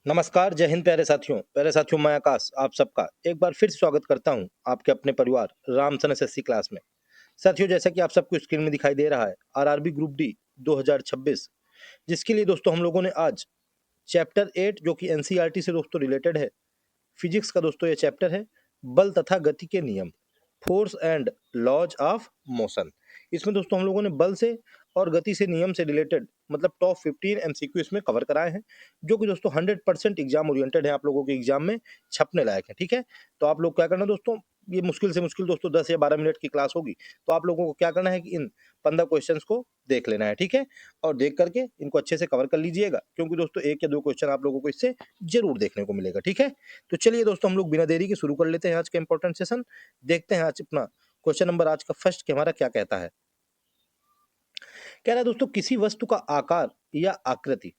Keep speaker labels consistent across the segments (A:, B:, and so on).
A: नमस्कार, जय हिंद प्यारे साथियों मैं आकाश आप सबका एक बार फिर स्वागत करता हूं आपके अपने परिवार रामसन एसएससी क्लास में। साथियों जैसा कि आप सबको स्क्रीन में दिखाई दे रहा है आरआरबी ग्रुप डी 2026 जिसके लिए दोस्तों हम लोगों ने आज चैप्टर 8 जो कि एनसीईआरटी से दोस्तों रिलेटेड है, फिजिक्स का दोस्तों ये चैप्टर है, बल तथा गति के नियम, force and laws of motion. इसमें दोस्तों हम लोगों ने बल से और गति से नियम से रिलेटेड मतलब टॉप 15 एमसीक्यू इसमें कवर कराए हैं, जो कि दोस्तों 100% एग्जाम ओरिएंटेड है, आप लोगों के एग्जाम में छपने लायक है। ठीक है, तो आप लोग क्या करना दोस्तों, ये मुश्किल से मुश्किल दोस्तों 10 या 12 मिनट की क्लास होगी, तो आप लोगों को क्या करना है कि इन 15 क्वेश्चंस को देख लेना है। ठीक है, और देख करके इनको अच्छे से कवर कर लीजिएगा, क्योंकि दोस्तों एक या दो क्वेश्चन आप लोगों को इससे जरूर देखने को मिलेगा। ठीक है, तो चलिए दोस्तों हम लोग बिना देरी के शुरू कर लेते हैं आज का इंपॉर्टेंट सेशन। देखते हैं आज अपना क्वेश्चन नंबर आज का फर्स्ट कि हमारा क्या कहता है। कह रहा है दोस्तों, किसी वस्तु का आकार या आकृति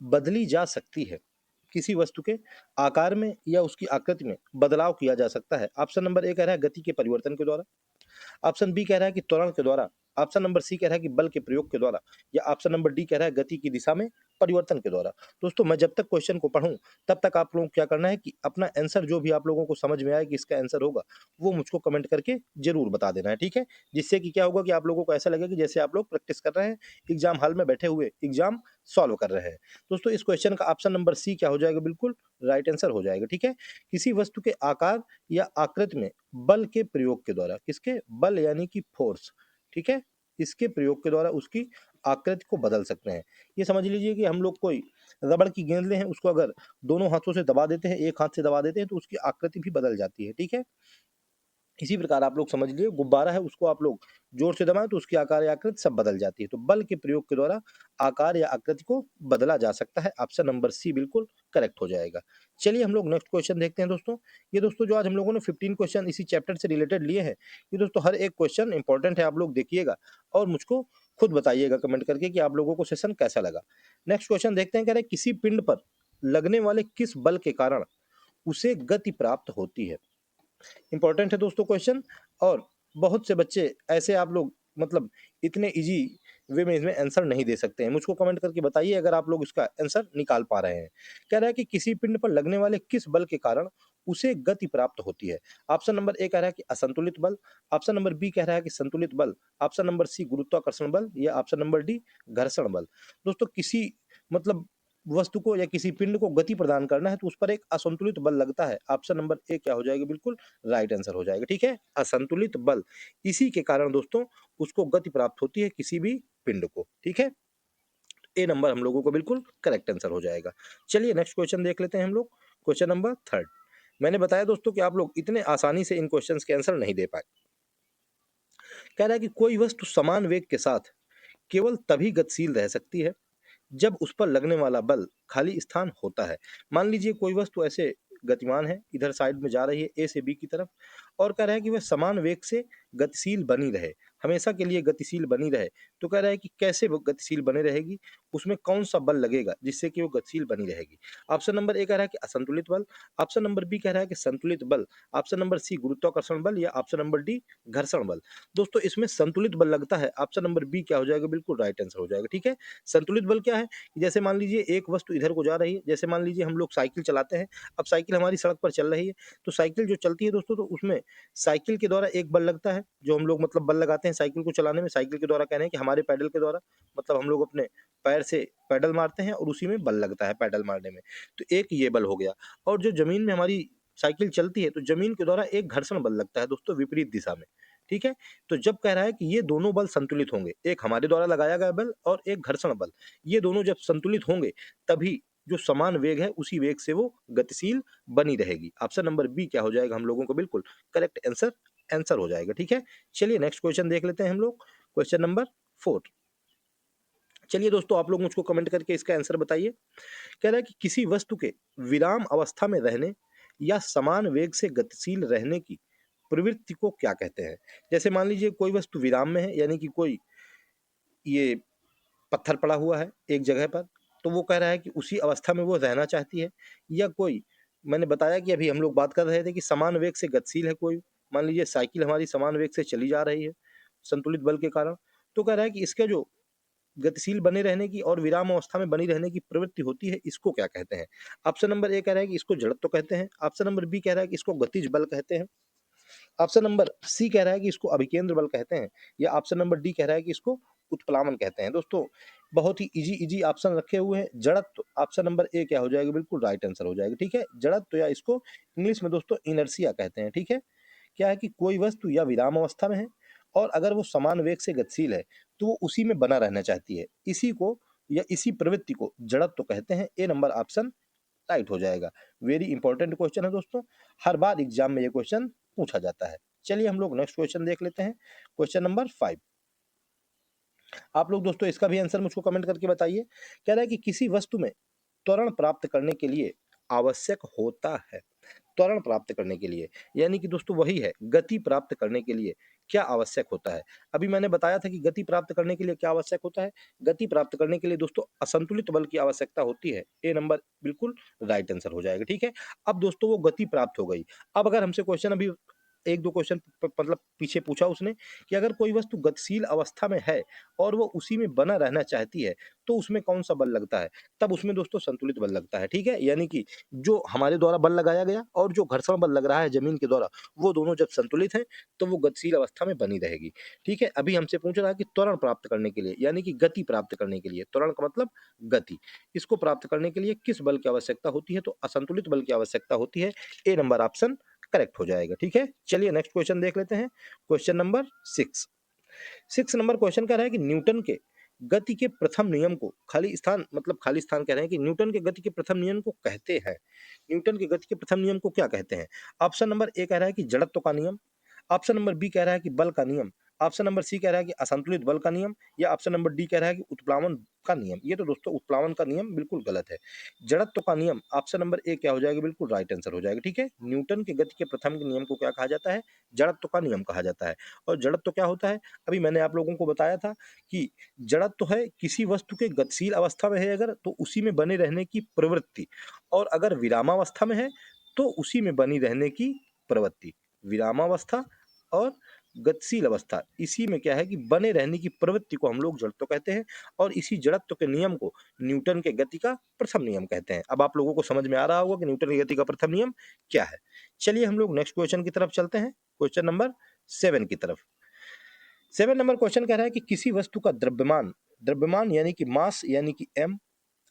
A: बदली जा सकती है। किसी वस्तु के आकार में या उसकी आकृति में बदलाव किया जा सकता है। ऑप्शन नंबर ए कह रहा है गति के परिवर्तन के द्वारा, ऑप्शन बी कह रहा है कि त्वरण के द्वारा, ऑप्शन नंबर सी कह रहा है कि बल के प्रयोग के द्वारा, या ऑप्शन नंबर डी कह रहा है गति की दिशा में परिवर्तन के द्वारा। दोस्तों मैं जब तक क्वेश्चन को पढ़ूं तब तक आप लोगों को क्या करना है कि अपना आंसर जो भी आप लोगों को समझ में आए कि इसका आंसर होगा वो मुझको कमेंट करके जरूर बता देना है। ठीक है, जिससे कि क्या होगा कि आप लोगों को ऐसा लगेगा कि जैसे आप लोग प्रैक्टिस कर रहे हैं, एग्जाम हॉल में बैठे हुए एग्जाम सॉल्व कर रहे हैं। दोस्तों इस क्वेश्चन का ऑप्शन नंबर सी क्या हो जाएगा, बिल्कुल राइट आंसर हो जाएगा। ठीक है, किसी वस्तु के आकार या आकृति में बल के प्रयोग के द्वारा, किसके बल यानी कि फोर्स, ठीक है, इसके प्रयोग के द्वारा उसकी आकृति को बदल सकते हैं। ये समझ लीजिए कि हम लोग कोई रबड़ की गेंद ले हैं, उसको अगर दोनों हाथों से दबा देते हैं, एक हाथ से दबा देते हैं, तो उसकी आकृति भी बदल जाती है। ठीक है, इसी प्रकार आप लोग समझ लीजिए गुब्बारा है, उसको आप लोग जोर से दबाएं तो उसकी आकार या आकृति सब बदल जाती है। तो बल के प्रयोग के द्वारा आकार या आकृति को बदला जा सकता है। ऑप्शन नंबर सी बिल्कुल करेक्ट हो जाएगा। चलिए हम लोग नेक्स्ट क्वेश्चन देखते हैं दोस्तों। ये दोस्तों जो आज हम लोगों ने 15 क्वेश्चन इसी चैप्टर से रिलेटेड लिए हैं, ये दोस्तों हर एक क्वेश्चन इंपॉर्टेंट है, आप लोग देखिएगा और मुझको खुद बताइएगा कमेंट करके कि आप लोगों को सेशन कैसा लगा। नेक्स्ट क्वेश्चन देखते हैं, कह रहे हैं किसी पिंड पर लगने वाले किस बल के कारण उसे गति प्राप्त होती है। इंपॉर्टेंट है दोस्तों क्वेश्चन, और बहुत से बच्चे ऐसे आप लोग मतलब इतने इजी वे में इसमें आंसर नहीं दे सकते हैं। मुझको कमेंट करके बताइए अगर आप लोग इसका आंसर निकाल पा रहे हैं। कह रहा है कि किसी पिंड पर लगने वाले किस बल के कारण उसे गति प्राप्त होती है। ऑप्शन नंबर ए कह रहा है कि असंतुलित बल, ऑप्शन नंबर बी कह रहा है कि संतुलित बल, ऑप्शन नंबर सी गुरुत्वाकर्षण बल, या ऑप्शन नंबर डी घर्षण बल। दोस्तों किसी मतलब वस्तु को या किसी पिंड को गति प्रदान करना है तो उस पर एक असंतुलित बल लगता है। ऑप्शन नंबर ए क्या हो जाएगा, बिल्कुल राइट आंसर हो जाएगा। ठीक है, असंतुलित बल, इसी के कारण दोस्तों उसको गति प्राप्त होती है किसी भी पिंड को। ठीक है, ए नंबर हम लोगों को बिल्कुल करेक्ट आंसर हो जाएगा। चलिए नेक्स्ट क्वेश्चन देख लेते हैं हम लोग, क्वेश्चन नंबर थर्ड। मैंने बताया दोस्तों कि आप लोग इतने आसानी से इन क्वेश्चंस के आंसर नहीं दे पाए। कह रहा है कि कोई वस्तु समान वेग के साथ केवल तभी गतिशील रह सकती है जब उस पर लगने वाला बल खाली स्थान होता है। मान लीजिए कोई वस्तु ऐसे गतिमान है, इधर साइड में जा रही है ए से बी की तरफ, और कह रहा है कि वह समान वेग से गतिशील बनी रहे, हमेशा के लिए गतिशील बनी रहे। तो कह रहा है कि कैसे वो गतिशील बनी रहेगी, उसमें कौन सा बल लगेगा जिससे कि वो गतिशील बनी रहेगी। ऑप्शन नंबर ए कह रहा है कि असंतुलित बल, ऑप्शन नंबर बी कह रहा है कि संतुलित बल, ऑप्शन नंबर सी गुरुत्वाकर्षण बल, या ऑप्शन नंबर डी घर्षण बल। दोस्तों इसमें संतुलित बल लगता है, ऑप्शन नंबर बी क्या हो जाएगा, बिल्कुल राइट आंसर हो जाएगा। ठीक है, संतुलित बल क्या है, जैसे मान लीजिए एक वस्तु इधर को जा रही है, जैसे मान लीजिए हम लोग साइकिल चलाते हैं, अब साइकिल हमारी सड़क पर चल रही है, तो साइकिल जो चलती है दोस्तों, तो उसमें साइकिल के द्वारा एक बल लगता है, जो हम लोग मतलब बल लगाते हैं साइकिल को चलाने में, साइकिल के द्वारा कह रहे हैं कि हमारे पैडल के द्वारा, मतलब हम लोग अपने पैर से पैडल मारते हैं और उसी में बल लगता है पैडल मारने में। तो एक ये बल हो गया, और जो जमीन में हमारी साइकिल चलती है तो जमीन के द्वारा एक घर्षण बल लगता है दोस्तों विपरीत दिशा में। ठीक है, तो जब कह रहा है कि ये दोनों बल संतुलित होंगे, एक हमारे द्वारा लगाया गया बल और एक घर्षण बल, ये दोनों जब संतुलित होंगे तभी जो समान वेग है उसी वेग से वो गतिशील बनी रहेगी। ऑप्शन नंबर बी क्या हो जाएगा, हम लोगों को बिल्कुल करेक्ट आंसर आंसर हो जाएगा। ठीक है, चलिए नेक्स्ट क्वेश्चन देख लेते हैं हम लोग, क्वेश्चन नंबर 4। चलिए दोस्तों आप लोग मुझको कमेंट करके इसका आंसर बताइए। कह रहा है कि किसी वस्तु के विराम अवस्था में रहने या समान वेग से गतिशील रहने की प्रवृत्ति को क्या कहते हैं। जैसे मान लीजिए कोई वस्तु विराम में है, यानी कि कोई ये पत्थर पड़ा हुआ है एक जगह पर, तो वो कह रहा है कि उसी अवस्था में वो रहना चाहती है। या कोई, मैंने बताया कि अभी हम लोग बात कर रहे थे कि समान वेग से गतिशील है कोई, मान लीजिए साइकिल हमारी समान वेग से चली जा रही है संतुलित बल के कारण, तो कह रहा है कि इसका जो गतिशील बने रहने की और विराम अवस्था में बनी रहने की प्रवृत्ति होती है, इसको क्या कहते हैं? ऑप्शन नंबर ए कह रहा है कि इसको जड़त्व कहते हैं, ऑप्शन नंबर बी कह रहा है कि इसको गतिज बल कहते हैं, ऑप्शन नंबर सी कह रहा है कि इसको अभिकेंद्र बल कहते हैं, या ऑप्शन नंबर डी कह रहा है कि इसको उत्प्लावन कहते हैं। दोस्तों बहुत ही इजी इजी ऑप्शन रखे हुए हैं। जड़त्व ऑप्शन नंबर ए क्या हो जाएगा, बिल्कुल राइट आंसर हो जाएगा। ठीक है, जड़त्व या इसको इंग्लिश में दोस्तों इनर्शिया कहते हैं। ठीक है, क्या है कि कोई वस्तु या विराम अवस्था में है और अगर वो समान वेग से गतिशील है तो वो उसी में बना रहना चाहती है, इसी को या इसी प्रवृत्ति को जड़त्व कहते हैं। ए नंबर ऑप्शन राइट हो जाएगा। वेरी इंपॉर्टेंट क्वेश्चन है दोस्तों, हर बार एग्जाम में ये क्वेश्चन पूछा जाता है। चलिए हम लोग नेक्स्ट क्वेश्चन देख लेते हैं, क्वेश्चन नंबर 5। आप लोग दोस्तों इसका भी आंसर मुझको कमेंट करके बताइए। कह रहा है कि किसी वस्तु में त्वरण प्राप्त करने के लिए आवश्यक होता है, त्वरण प्राप्त करने के लिए यानी कि दोस्तों वही है, गति प्राप्त करने के लिए क्या आवश्यक होता है। अभी मैंने बताया था कि गति प्राप्त करने के लिए क्या आवश्यक होता है। गति प्राप्त करने के लिए दोस्तों असंतुलित बल की आवश्यकता होती है। ए नंबर बिल्कुल राइट आंसर हो जाएगा। ठीक है, अब दोस्तों वो गति प्राप्त हो गई। अब अगर हमसे क्वेश्चन अभी एक दो क्वेश्चन मतलब पीछे पूछा उसने कि अगर कोई वस्तु गतिशील अवस्था में है और वो उसी में बना रहना चाहती है तो उसमें कौन सा बल लगता है, तब उसमें दोस्तों संतुलित बल लगता है। ठीक है, यानी कि जो हमारे द्वारा बल लगाया गया और जो घर्षण बल लग रहा है जमीन के द्वारा, वो दोनों जब संतुलित हैं तो वो गतिशील अवस्था में बनी रहेगी। ठीक है, अभी हमसे पूछ रहा है कि त्वरण प्राप्त करने के लिए यानी कि गति प्राप्त करने के लिए, त्वरण का मतलब गति, इसको प्राप्त करने के लिए किस बल की आवश्यकता होती है, तो असंतुलित बल की आवश्यकता होती है। ए नंबर ऑप्शन करेक्ट हो जाएगा। ठीक है, चलिए नेक्स्ट क्वेश्चन देख लेते हैं, क्वेश्चन नंबर 6। 6 नंबर क्वेश्चन कह रहा है कि न्यूटन के गति के प्रथम नियम को, खाली स्थान मतलब खाली स्थान कह रहे हैं कि न्यूटन के गति के प्रथम नियम को कहते हैं। न्यूटन के गति के प्रथम नियम को क्या कहते हैं। ऑप्शन नंबर ए कह रहा है कि जड़त्व का नियम, ऑप्शन नंबर बी कह रहा है कि बल का नियम, ऑप्शन नंबर सी कह रहा है कि असंतुलित बल का नियम, या ऑप्शन नंबर डी कह रहा है कि उत्प्लावन का नियम। ये तो दोस्तों उत्प्लावन का नियम बिल्कुल गलत है। जड़त्व का नियम ऑप्शन नंबर ए क्या हो जाएगा, बिल्कुल राइट आंसर हो जाएगा। ठीक है, न्यूटन के गति के प्रथम के नियम को क्या कहा जाता है, जड़त्व का नियम कहा जाता है। और जड़त्व क्या होता है, अभी मैंने आप लोगों को बताया था कि जड़त्व है किसी वस्तु के गतिशील अवस्था में है अगर तो उसी में बने रहने की प्रवृत्ति, और अगर विरामावस्था में है तो उसी में बनी रहने की प्रवृत्ति। विरामावस्था और गतिशील अवस्था, इसी में क्या है कि बने रहने की प्रवृत्ति को हम लोग जड़त्व कहते हैं, और इसी जड़त्व के नियम को न्यूटन के गति का प्रथम नियम कहते हैं। अब आप लोगों को समझ में आ रहा होगा कि न्यूटन की गति का प्रथम नियम क्या है। चलिए हम लोग नेक्स्ट क्वेश्चन की तरफ चलते हैं, क्वेश्चन नंबर 7 की तरफ। 7 नंबर क्वेश्चन कह रहा है कि किसी वस्तु का द्रव्यमान, द्रव्यमान यानी कि मास यानी कि m,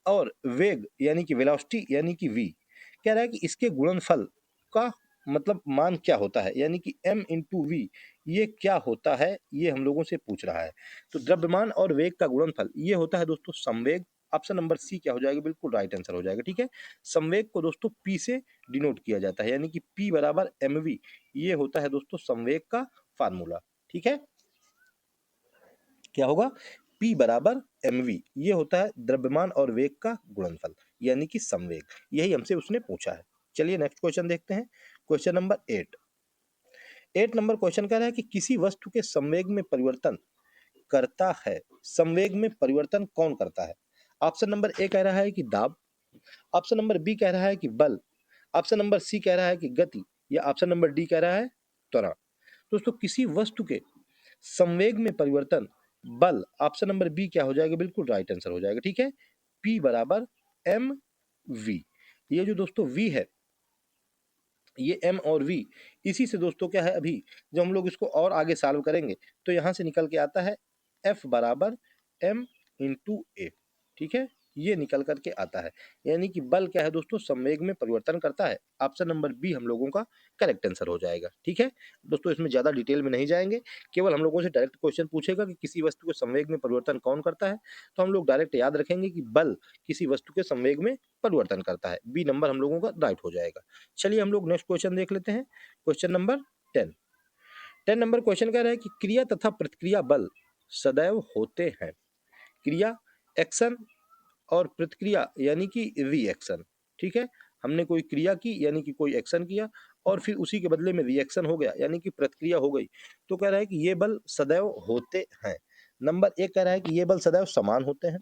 A: और वेग यानी कि वेलोसिटी यानी कि v, कह रहा है कि इसके गुणनफल का मतलब मान क्या होता है, यानी कि m इंटू वी, ये क्या होता है, ये हम लोगों से पूछ रहा है। तो द्रव्यमान और वेग का गुणनफल ये होता है दोस्तों संवेग। ऑप्शन नंबर सी क्या हो जाएगा, बिल्कुल राइट आंसर हो जाएगा। ठीक है, संवेग को दोस्तों p से डिनोट किया जाता है, यानी कि p बराबर mv, ये होता है दोस्तों संवेग का फार्मूला। ठीक है, क्या होगा, P बराबर mv, ये होता है द्रव्यमान और वेग का गुणनफल यानी कि संवेग। यही हमसे उसने पूछा है। चलिए नेक्स्ट क्वेश्चन देखते हैं, क्वेश्चन नंबर 8। 8 नंबर क्वेश्चन कह रहा है कि किसी वस्तु के संवेग में परिवर्तन करता है, संवेग में परिवर्तन कौन करता है। ऑप्शन नंबर ए कह रहा है कि दाब, ऑप्शन नंबर बी कह रहा है कि बल, ऑप्शन नंबर सी कह रहा है कि गति, या ऑप्शन नंबर डी कह रहा है त्वरण। दोस्तों किसी वस्तु के संवेग में परिवर्तन बल, ऑप्शन नंबर बी क्या हो जाएगा, बिल्कुल राइट आंसर हो जाएगा। ठीक है, P बराबर एम वी, ये जो दोस्तों V है, ये M और V, इसी से दोस्तों क्या है, अभी जब हम लोग इसको और आगे सॉल्व करेंगे तो यहां से निकल के आता है F बराबर M इंटू ए। ठीक है, ये निकल करके आता है, यानी कि बल क्या है दोस्तों, संवेग में परिवर्तन करता है। ऑप्शन नंबर बी हम लोगों का करेक्ट आंसर हो जाएगा। ठीक है दोस्तों, इसमें ज्यादा डिटेल में नहीं जाएंगे, केवल हम लोगों से डायरेक्ट क्वेश्चन पूछेगा कि किसी वस्तु के संवेग में परिवर्तन कौन करता है, तो हम लोग डायरेक्ट याद रखेंगे कि बल किसी वस्तु के संवेग में परिवर्तन करता है। बी नंबर हम लोगों का राइट हो जाएगा। चलिए हम लोग नेक्स्ट क्वेश्चन देख लेते हैं, क्वेश्चन नंबर 10। 10 नंबर क्वेश्चन कह रहा है कि क्रिया तथा प्रतिक्रिया बल सदैव होते हैं। क्रिया एक्शन और प्रतिक्रिया यानी कि रिएक्शन। ठीक है, हमने कोई क्रिया की यानी कि कोई एक्शन किया और फिर उसी के बदले में रिएक्शन हो गया यानी कि प्रतिक्रिया हो गई, तो कह रहा है कि ये बल सदैव होते हैं। नंबर एक कह रहा है कि ये बल सदैव समान होते हैं,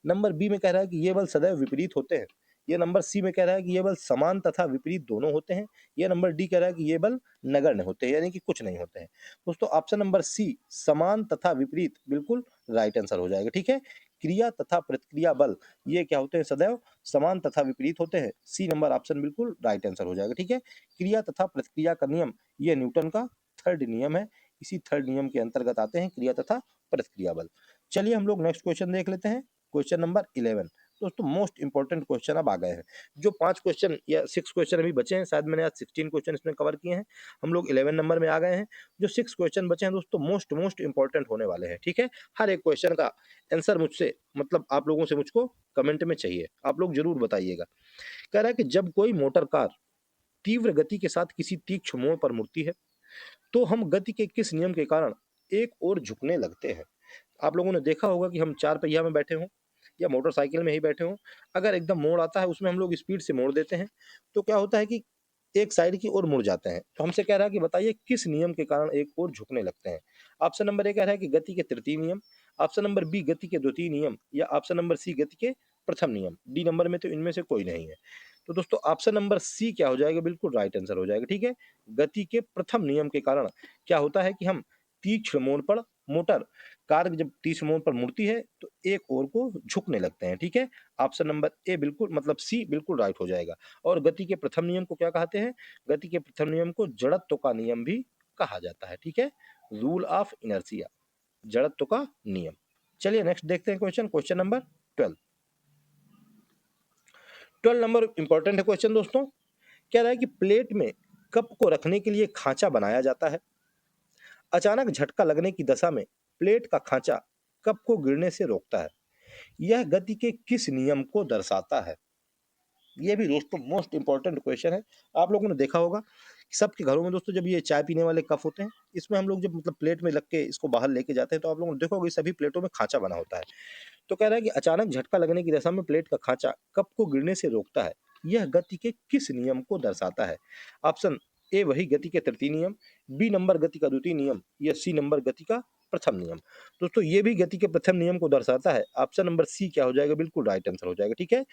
A: नंबर बी में कह रहा है कि ये बल सदैव विपरीत होते हैं, ये नंबर सी में कह रहा है कि ये बल समान तथा विपरीत दोनों होते हैं, ये नंबर डी कह रहा है कि ये बल नगण्य होते हैं यानी कि कुछ नहीं होते हैं। दोस्तों ऑप्शन नंबर सी समान तथा विपरीत बिल्कुल राइट आंसर हो जाएगा। ठीक है, क्रिया तथा प्रतिक्रिया बल ये क्या होते हैं, सदैव समान तथा विपरीत होते हैं। सी नंबर ऑप्शन बिल्कुल राइट आंसर हो जाएगा। ठीक है, क्रिया तथा प्रतिक्रिया का नियम ये न्यूटन का थर्ड नियम है। इसी थर्ड नियम के अंतर्गत आते हैं क्रिया तथा प्रतिक्रिया बल। चलिए हम लोग नेक्स्ट क्वेश्चन देख लेते हैं, क्वेश्चन नंबर 11। दोस्तों मोस्ट इंपॉर्टेंट क्वेश्चन अब आ गए हैं। जो 5 क्वेश्चन या 6 क्वेश्चन अभी बचे हैं, शायद मैंने आज 16 क्वेश्चन इसमें कवर किए हैं, हम लोग 11 नंबर में आ गए हैं। जो 6 क्वेश्चन बचे हैं दोस्तों मोस्ट इंपॉर्टेंट होने वाले हैं। ठीक है, हर एक क्वेश्चन का आंसर मुझसे मतलब आप लोगों से मुझको कमेंट में चाहिए, आप लोग जरूर बताइएगा। कह रहा है कि जब कोई मोटर कार तीव्र गति के साथ किसी तीक्ष्ण मोड़ पर मुड़ती है तो हम गति के किस नियम के कारण एक ओर झुकने लगते हैं। आप लोगों ने देखा होगा कि हम चार पहिया में बैठे हों या मोटरसाइकिल में ही बैठे हों, अगर एकदम मोड़ आता है उसमें हम लोग स्पीड से मोड़ देते हैं तो क्या होता है कि एक साइड की ओर मुड़ जाते हैं। तो हमसे कह रहा है कि बताइए किस नियम के कारण एक ओर झुकने लगते हैं। ऑप्शन नंबर ए कह रहा है कि गति के तृतीय नियम, ऑप्शन नंबर बी गति के द्वितीय नियम, या ऑप्शन नंबर सी गति के प्रथम नियम। डी नंबर में तो इनमें से कोई नहीं है। तो दोस्तों ऑप्शन नंबर सी क्या हो जाएगा, बिल्कुल राइट आंसर हो जाएगा। ठीक है, गति के प्रथम नियम के कारण क्या होता है कि हम तीक्ष्ण मोड़ पर मोटर कार जब तीक्ष्ण मोड़ पर मुड़ती है तो एक ओर को झुकने लगते हैं। ठीक है, ऑप्शन नंबर ए बिल्कुल मतलब सी बिल्कुल राइट हो जाएगा। और गति के प्रथम नियम को क्या कहते हैं, गति के प्रथम नियम को जड़त्व का नियम भी कहा जाता है। ठीक है, रूल ऑफ इनर्शिया, जड़त्व का नियम। चलिए नेक्स्ट देखते हैं question, question number 12। 12 number important है क्वेश्चन दोस्तों। कह रहा है कि प्लेट में कप को रखने के लिए खांचा बनाया जाता है। अचानक झटका लगने की दशा में प्लेट का खांचा कप को गिरने से रोकता है। यह गति के किस नियम को दर्शाता है। ये भी दोस्तों मोस्ट इंपॉर्टेंट क्वेश्चन है। आप लोगों ने देखा होगा कि सबके घरों में दोस्तों जब ये चाय पीने वाले कप होते हैं, इसमें हम लोग जब मतलब प्लेट में लग के इसको बाहर लेके जाते हैं तो आप लोगों ने देखोगे सभी प्लेटों में खांचा बना होता है। तो कह रहा है कि अचानक झटका लगने की दशा में प्लेट का खांचा कप को गिरने से रोकता है। यह गति के किस नियम को दर्शाता है। ऑप्शन ए वही गति के तृतीय नियम, बी नंबर गति का द्वितीय नियम, या सी नंबर गति का प्रथम नियम। दोस्तों ये भी गति के प्रथम नियम को दर्शाता है। ऑप्शन नंबर सी क्या हो जाएगा, बिल्कुल राइट आंसर हो जाएगा। ठीक है,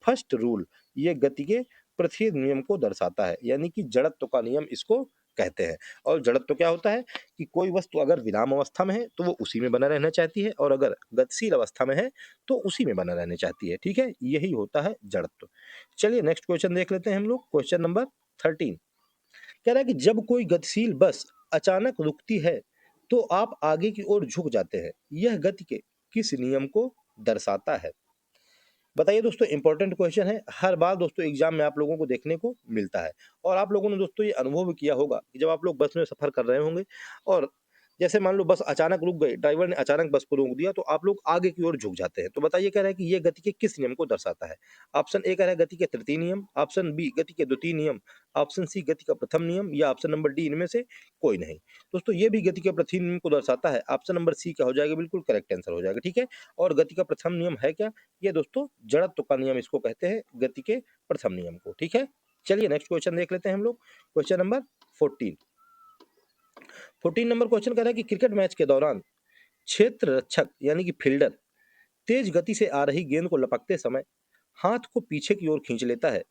A: फर्स्ट रूल ये गति के प्रथम नियम को दर्शाता है, यानी कि जड़त्व का नियम इसको कहते हैं। और जड़त्व क्या होता है कि कोई वस्तु अगर विराम अवस्था में है तो वो उसी में बना रहना चाहती है, और अगर गतिशील अवस्था में है तो उसी में बना रहना चाहती है। ठीक है, यही होता है जड़त्व। चलिए नेक्स्ट क्वेश्चन देख लेते हैं हम लोग, क्वेश्चन नंबर 13। कह रहा है कि जब कोई गतिशील बस अचानक रुकती है तो आप आगे की ओर झुक जाते हैं। यह गति के किस नियम को दर्शाता है। बताइए दोस्तों, इंपॉर्टेंट क्वेश्चन है, हर बार दोस्तों एग्जाम में आप लोगों को देखने को मिलता है। और आप लोगों ने दोस्तों ये अनुभव भी किया होगा कि जब आप लोग बस में सफर कर रहे होंगे और जैसे मान लो बस अचानक रुक गई, ड्राइवर ने अचानक बस को रोक दिया तो आप लोग आगे की ओर झुक जाते हैं। तो बताइए कह रहा है कि ये गति के किस नियम को दर्शाता है। ऑप्शन ए कह रहा है गति के तृतीय नियम, ऑप्शन बी गति के द्वितीय नियम, ऑप्शन सी गति का प्रथम नियम, या ऑप्शन नंबर डी इनमें से कोई नहीं। दोस्तों ये भी गति के प्रथम नियम को दर्शाता है। ऑप्शन नंबर सी क्या हो जाएगा, बिल्कुल करेक्ट आंसर हो जाएगा। ठीक है, और गति का प्रथम नियम है क्या, ये दोस्तों जड़त्व का नियम इसको कहते हैं, गति के प्रथम नियम को। ठीक है, चलिए नेक्स्ट क्वेश्चन देख लेते हैं हम लोग, क्वेश्चन नंबर 14। 14 नंबर क्वेश्चन कह रहा है कि क्रिकेट मैच के दौरान क्षेत्र रक्षक यानी कि फील्डर तेज गति से आ रही गेंद को लपकते समय हाथ को पीछे की ओर खींच लेता है।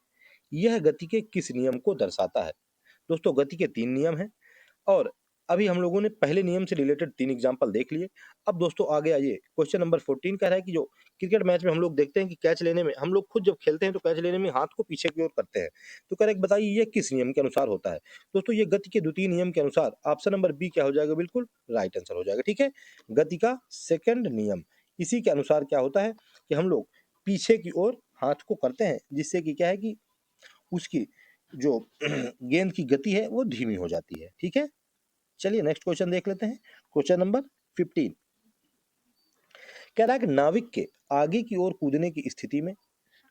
A: यह गति के किस नियम को दर्शाता है। दोस्तों गति के 3 नियम हैं, और अभी हम लोगों ने पहले नियम से रिलेटेड 3 एग्जाम्पल देख लिए। अब दोस्तों आगे आइए, क्वेश्चन नंबर 14 कह रहा है कि जो क्रिकेट मैच में हम लोग देखते हैं कि कैच लेने में हम लोग खुद जब खेलते हैं तो कैच लेने में हाथ को पीछे की ओर करते हैं। तो कह रहा है कि बताइए ये किस नियम के अनुसार होता है। दोस्तों ये गति के द्वितीय नियम के अनुसार ऑप्शन नंबर बी क्या हो जाएगा, बिल्कुल राइट आंसर हो जाएगा। ठीक है, गति का सेकंड नियम, इसी के अनुसार क्या होता है कि हम लोग पीछे की ओर हाथ को करते हैं, जिससे कि क्या है कि उसकी जो गेंद की गति है वो धीमी हो जाती है। ठीक है, चलिए नेक्स्ट क्वेश्चन देख लेते हैं, क्वेश्चन नंबर 15। कह रहा है कि नाविक के आगे की ओर कूदने की स्थिति में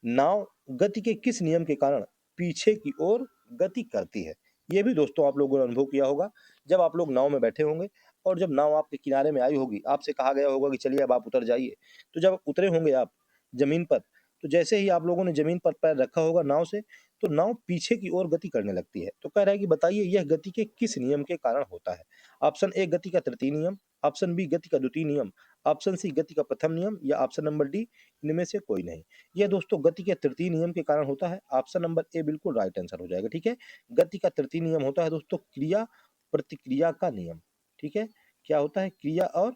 A: नाव गति के किस नियम के कारण पीछे की ओर गति करती है। ये भी दोस्तों आप लोगों ने अनुभव किया होगा, जब आप लोग नाव में बैठे होंगे और जब नाव आपके किनारे में आई होगी, आपसे कहा गया होगा कि चलिए अब आप उतर जाइए। तो जब उतरे होंगे आप जमीन पर, तो जैसे ही आप लोगों ने जमीन पर पैर रखा होगा नाव से, तो नाव पीछे की ओर गति करने लगती है। तो कह रहा है कि बताइए यह गति के किस नियम के कारण होता है। ऑप्शन ए गति का तृतीय नियम, ऑप्शन बी गति का द्वितीय नियम, ऑप्शन सी गति का प्रथम नियम, या ऑप्शन नंबर डी इनमें से कोई नहीं। यह दोस्तों गति के तृतीय नियम के कारण होता है। ऑप्शन नंबर ए बिल्कुल राइट आंसर हो जाएगा। ठीक है, गति का तृतीय नियम होता है दोस्तों क्रिया प्रतिक्रिया का नियम। ठीक है, क्या होता है, क्रिया और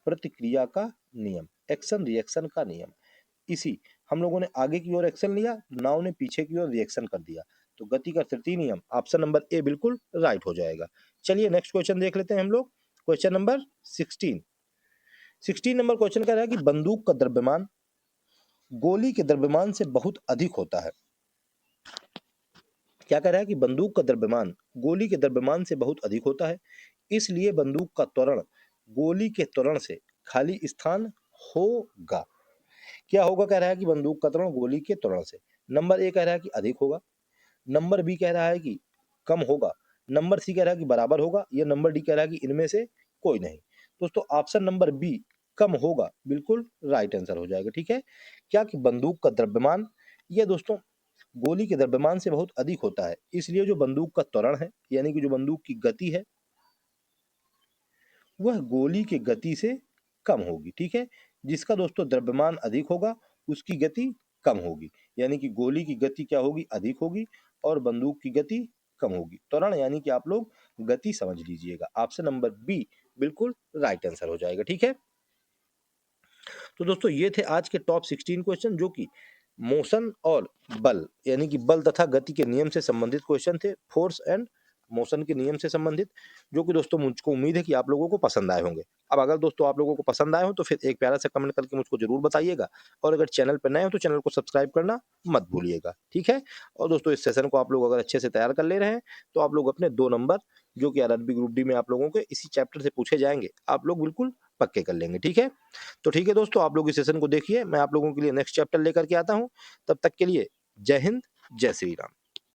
A: प्रतिक्रिया का नियम, एक्शन रिएक्शन का नियम। इसी हम लोगों ने आगे की ओर एक्शन लिया, नाव ने पीछे की ओर रिएक्शन कर दिया, तो गति का तृतीय नियम ऑप्शन नंबर ए बिल्कुल राइट हो जाएगा। चलिए नेक्स्ट क्वेश्चन देख लेते हैं हम लोग। क्वेश्चन नंबर 16 नंबर क्वेश्चन कह रहा है कि बंदूक का द्रव्यमान गोली के द्रव्यमान से बहुत अधिक होता है। क्या कह रहा है कि बंदूक का द्रव्यमान गोली के द्रव्यमान से बहुत अधिक होता है, इसलिए बंदूक का त्वरण गोली के त्वरण से खाली स्थान होगा। क्या होगा कह रहा है कि बंदूक का त्वरण गोली के त्वरण से, नंबर ए कह रहा है कि अधिक होगा, नंबर बी कह रहा है कि कम होगा, नंबर सी कह रहा है कि बराबर होगा, या नंबर डी कह रहा है कि इनमें से कोई नहीं। दोस्तों ऑप्शन नंबर बी कम होगा बिल्कुल राइट आंसर हो जाएगा। ठीक है, क्या कि बंदूक का द्रव्यमान यह दोस्तों गोली के द्रव्यमान से बहुत अधिक होता है, इसलिए जो बंदूक का त्वरण है यानी कि जो बंदूक की गति है वह गोली की गति से कम होगी। ठीक है, जिसका दोस्तों द्रव्यमान अधिक होगा उसकी गति कम होगी, यानी कि गोली की गति क्या होगी, अधिक होगी, और बंदूक की गति कम होगी। त्वरण यानी कि आप लोग गति समझ लीजिएगा, ऑप्शन नंबर बी बिल्कुल राइट आंसर हो जाएगा। ठीक है, तो दोस्तों ये थे आज के टॉप 16 क्वेश्चन जो कि मोशन और बल यानी कि बल तथा गति के नियम से संबंधित क्वेश्चन थे, फोर्स एंड मोशन के नियम से संबंधित, जो कि दोस्तों मुझको उम्मीद है कि आप लोगों को पसंद आए होंगे। अब अगर दोस्तों आप लोगों को पसंद आए हो तो फिर एक प्यारा सा कमेंट करके मुझको जरूर बताइएगा, और अगर चैनल पर नए हो तो चैनल को सब्सक्राइब करना मत भूलिएगा। ठीक है, और दोस्तों इस सेशन को आप लोग अगर अच्छे से तैयार कर ले रहे हैं तो आप लोग अपने 2 नंबर जो कि आरआरबी ग्रुप डी में आप लोगों के इसी चैप्टर से पूछे जाएंगे, आप लोग बिल्कुल पक्के कर लेंगे। ठीक है, तो ठीक है दोस्तों, आप लोग इस सेशन को देखिए, मैं आप लोगों के लिए नेक्स्ट चैप्टर लेकर के आता हूं। तब तक के लिए जय हिंद, जय श्री राम।